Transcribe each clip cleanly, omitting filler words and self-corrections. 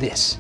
This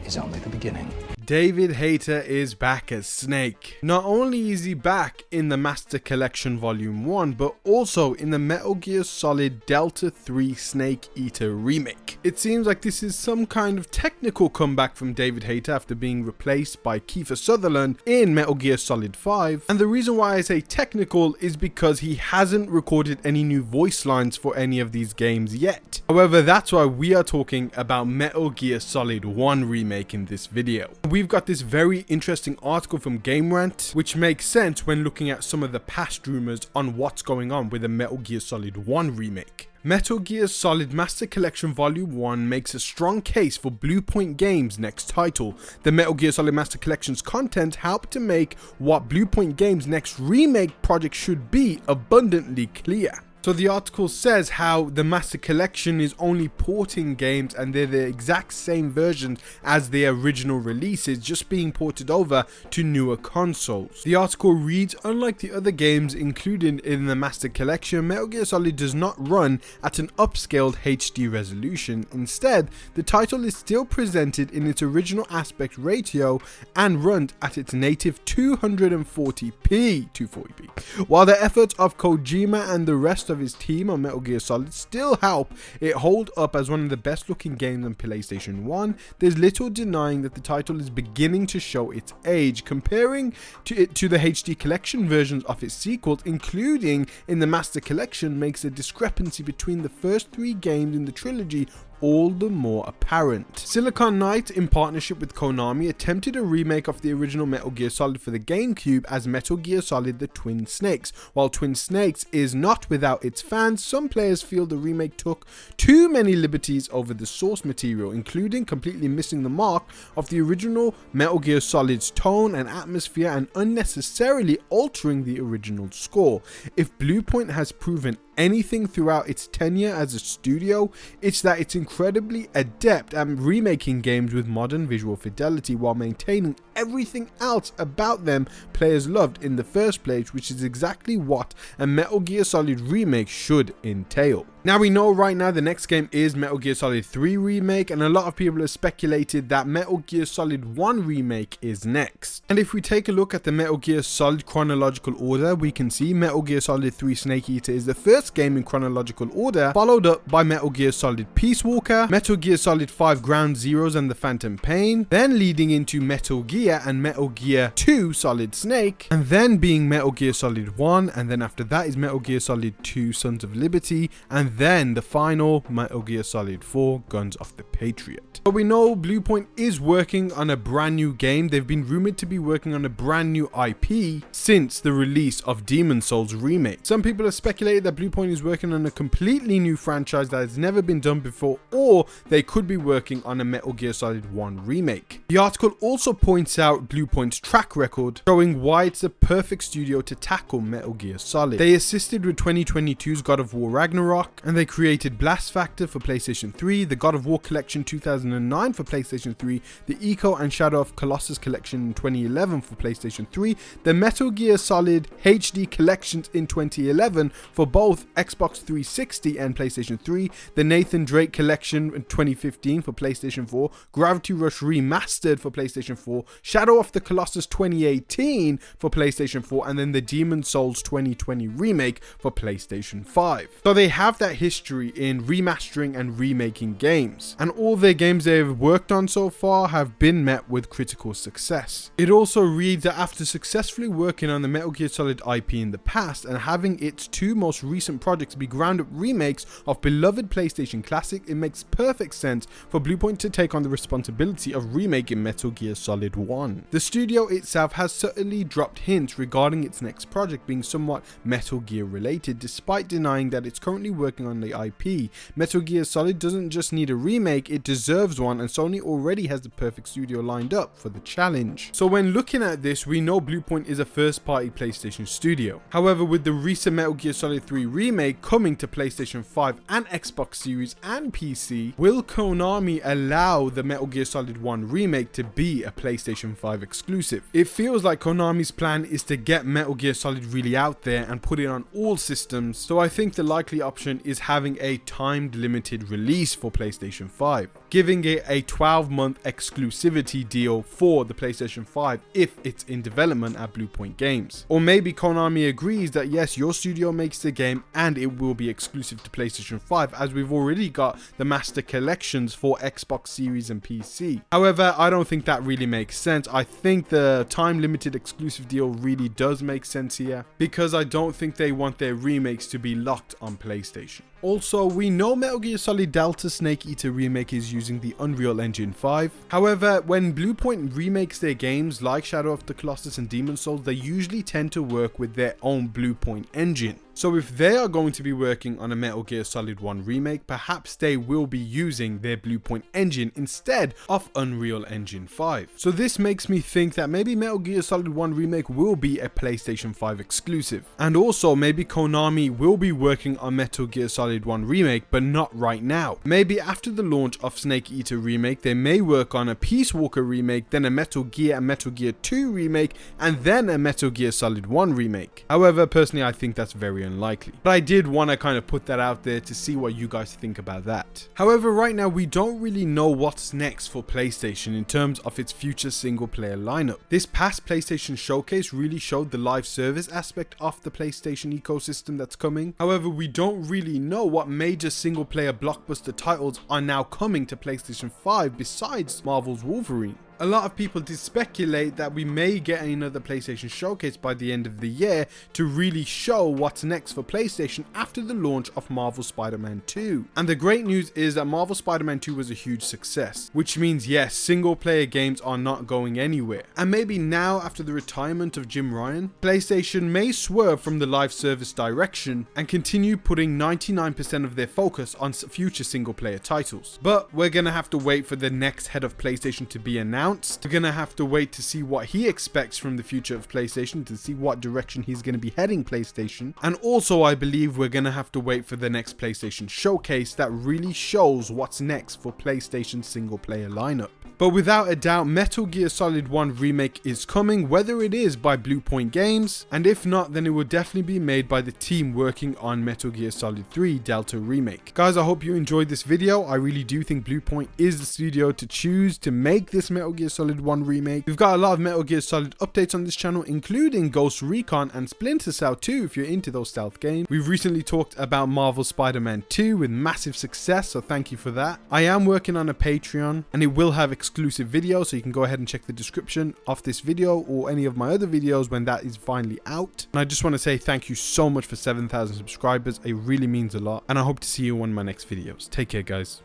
is only the beginning. David Hayter is back as Snake. Not only is he back in the Master Collection Volume 1, but also in the Metal Gear Solid Delta 3 Snake Eater remake. It seems like this is some kind of technical comeback from David Hayter after being replaced by Kiefer Sutherland in Metal Gear Solid 5. And the reason why I say technical is because he hasn't recorded any new voice lines for any of these games yet. However, that's why we are talking about Metal Gear Solid 1 remake in this video. We've got this very interesting article from Game Rant, which makes sense when looking at some of the past rumors on what's going on with the Metal Gear Solid 1 remake. Metal Gear Solid Master Collection Volume 1 makes a strong case for Bluepoint Games' next title. The Metal Gear Solid Master Collection's content helped to make what Bluepoint Games' next remake project should be abundantly clear. So the article says how the Master Collection is only porting games and they're the exact same versions as the original releases, just being ported over to newer consoles. The article reads, unlike the other games included in the Master Collection, Metal Gear Solid does not run at an upscaled HD resolution. Instead, the title is still presented in its original aspect ratio and runs at its native 240p. While the efforts of Kojima and the rest of his team on Metal Gear Solid still help it hold up as one of the best looking games on PlayStation 1, there's little denying that the title is beginning to show its age. Comparing it to the HD collection versions of its sequels, including in the Master Collection, makes a discrepancy between the first three games in the trilogy all the more apparent. Silicon Knights, in partnership with Konami, attempted a remake of the original Metal Gear Solid for the GameCube as Metal Gear Solid The Twin Snakes. While Twin Snakes is not without its fans, some players feel the remake took too many liberties over the source material, including completely missing the mark of the original Metal Gear Solid's tone and atmosphere and unnecessarily altering the original score. If Bluepoint has proven anything throughout its tenure as a studio, it's that it's incredibly adept at remaking games with modern visual fidelity while maintaining everything else about them players loved in the first place, which is exactly what a Metal Gear Solid remake should entail. Now we know right now the next game is Metal Gear Solid 3 Remake, and a lot of people have speculated that Metal Gear Solid 1 Remake is next. And if we take a look at the Metal Gear Solid chronological order, we can see Metal Gear Solid 3 Snake Eater is the first game in chronological order, followed up by Metal Gear Solid Peace Walker, Metal Gear Solid 5 Ground Zeroes and the Phantom Pain, then leading into Metal Gear and Metal Gear 2 Solid Snake, and then being Metal Gear Solid 1, and then after that is Metal Gear Solid 2 Sons of Liberty, and then the final Metal Gear Solid 4 Guns of the Patriot. But we know Bluepoint is working on a brand new game. They've been rumored to be working on a brand new IP since the release of Demon's Souls Remake. Some people have speculated that Bluepoint is working on a completely new franchise that has never been done before, or they could be working on a Metal Gear Solid 1 remake. The article also points out Bluepoint's track record, showing why it's the perfect studio to tackle Metal Gear Solid. They assisted with 2022's God of War Ragnarok, and they created Blast Factor for PlayStation 3, the God of War Collection 2009 for PlayStation 3, the Echo and Shadow of Colossus Collection in 2011 for PlayStation 3, the Metal Gear Solid HD Collections in 2011 for both Xbox 360 and PlayStation 3, the Nathan Drake Collection in 2015 for PlayStation 4, Gravity Rush Remastered for PlayStation 4, Shadow of the Colossus 2018 for PlayStation 4, and then the Demon's Souls 2020 remake for PlayStation 5. So they have that history in remastering and remaking games, and all their games they've worked on so far have been met with critical success. It also reads that after successfully working on the Metal Gear Solid IP in the past and having its two most recent projects be ground up remakes of beloved PlayStation classic, it makes perfect sense for Bluepoint to take on the responsibility of remaking Metal Gear Solid 1. The studio itself has certainly dropped hints regarding its next project being somewhat Metal Gear related, despite denying that it's currently working on the IP. Metal Gear Solid doesn't just need a remake, it deserves one, and Sony already has the perfect studio lined up for the challenge. So when looking at this, we know Bluepoint is a first party PlayStation studio. However, with the recent Metal Gear Solid 3 remake coming to PlayStation 5 and Xbox Series and PC, will Konami allow the Metal Gear Solid 1 remake to be a PlayStation 5 exclusive? It feels like Konami's plan is to get Metal Gear Solid really out there and put it on all systems, so I think the likely option is having a timed limited release for PlayStation 5. giving it a 12-month exclusivity deal for the PlayStation 5 if it's in development at Bluepoint Games. Or maybe Konami agrees that yes, your studio makes the game and it will be exclusive to PlayStation 5, as we've already got the Master Collections for Xbox Series and PC. However, I don't think that really makes sense. I think the time-limited exclusive deal really does make sense here, because I don't think they want their remakes to be locked on PlayStation. Also, we know Metal Gear Solid Delta Snake Eater Remake is using the Unreal Engine 5. However, when Bluepoint remakes their games like Shadow of the Colossus and Demon's Souls, they usually tend to work with their own Bluepoint engine. So if they are going to be working on a Metal Gear Solid 1 remake, perhaps they will be using their Bluepoint engine instead of Unreal Engine 5. So this makes me think that maybe Metal Gear Solid 1 remake will be a PlayStation 5 exclusive. And also maybe Konami will be working on Metal Gear Solid 1 remake, but not right now. Maybe after the launch of Snake Eater remake, they may work on a Peace Walker remake, then a Metal Gear and Metal Gear 2 remake, and then a Metal Gear Solid 1 remake. However, personally, I think that's very unlikely. But I did want to kind of put that out there to see what you guys think about that. However, right now we don't really know what's next for PlayStation in terms of its future single player lineup. This past PlayStation showcase really showed the live service aspect of the PlayStation ecosystem that's coming. However, we don't really know what major single player blockbuster titles are now coming to PlayStation 5 besides Marvel's Wolverine. A lot of people did speculate that we may get another PlayStation showcase by the end of the year to really show what's next for PlayStation after the launch of Marvel Spider-Man 2. And the great news is that Marvel Spider-Man 2 was a huge success, which means yes, single player games are not going anywhere. And maybe now, after the retirement of Jim Ryan, PlayStation may swerve from the live service direction and continue putting 99% of their focus on future single player titles. But we're gonna have to wait for the next head of PlayStation to be announced. We're gonna have to wait to see what he expects from the future of PlayStation, to see what direction he's gonna be heading PlayStation. And also, I believe we're gonna have to wait for the next PlayStation showcase that really shows what's next for PlayStation's single player lineup. But without a doubt, Metal Gear Solid 1 Remake is coming, whether it is by Bluepoint Games, and if not, then it will definitely be made by the team working on Metal Gear Solid 3 Delta Remake. Guys, I hope you enjoyed this video. I really do think Bluepoint is the studio to choose to make this Metal Gear Solid 1 Remake. We've got a lot of Metal Gear Solid updates on this channel, including Ghost Recon and Splinter Cell 2 if you're into those stealth games. We've recently talked about Marvel Spider-Man 2 with massive success, so thank you for that. I am working on a Patreon, and it will have exclusive videos, so you can go ahead and check the description of this video or any of my other videos when that is finally out. And I just want to say thank you so much for 7,000 subscribers. It really means a lot, and I hope to see you in one of my next videos. Take care, guys.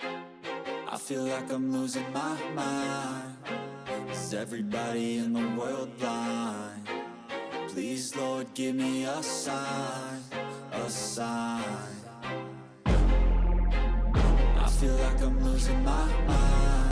I feel like I'm losing my mind. Is everybody in the world blind? Please, Lord, give me a sign, a sign. I feel like I'm losing my mind.